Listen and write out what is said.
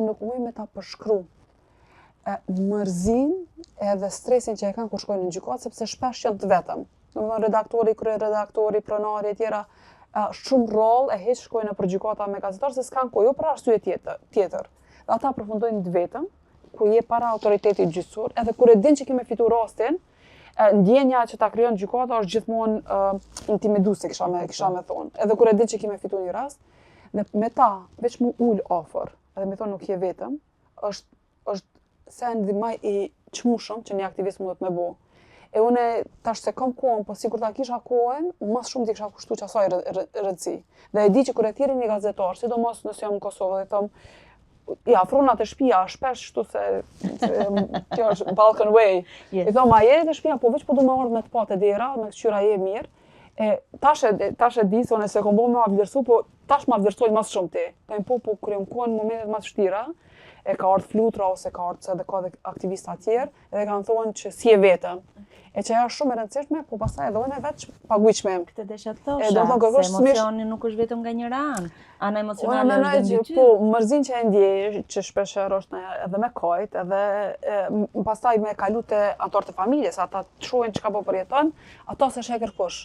nuk muj me ta përshkru. Mërzin edhe stresin që e kanë kur shkojnë në gjykatë, sepse shpesh janë të vetëm. Domethënë redaktori, kryeredaktori, pronari e tjera, shumë rrollë e heq shkojnë për gjykata me gazetarë se s'kan kohë, jo për arsye tjetër. Dhe ata përfundojnë të vetëm, ku je para autoritetit gjyqësor, edhe kur e din që kime fitu rastin, ndjenja që ta krijon gjykata është gjithmonë intimiduese, kisha me thonë. Edhe kur e din që kime fitu një rast, dhe me ta, veç mu ul afër, edhe me thonë nuk je vetëm, është sendi më i çmueshëm që një aktivist mundet me bo. E une tash se kam kohën, po sikur ta kisha kohën, mas shumë t'i kisha kushtu që asaj rëndësi. Dhe e di që kur e thirrin një gazetar, sidomos nëse jam në Kosovë, dhe thom, ja, fronat e shtëpia, shpesh shtu se kjo është Balkan Way. I thom, a je te shtëpia, po veç po du me ardhë me të patë e dera, me qyra je mirë. Tash e di, se se kom bo me ma vlerësu, po tash ma vlerësoj mas shumë ti. Po kur jam kohën në momentet mas vështira, e ka ardhë flutra ose ka ardhë se dhe ka dhe aktivista tjerë, edhe kanë thonë që si e vetëm. E që është shumë e rëndësishme, po pastaj edhe unë veç paguajshme. Këtë desha të thosha, se emocioni nuk është vetëm nga njëra anë. Ana emocionale është dhe mbi ty. Po, mërzin që e ndjej, që shpeshherë është edhe me kajt, edhe pastaj me kalu te anëtarët e familjes, ata të shohin çka po përjeton, ato s'e sheh kërkush.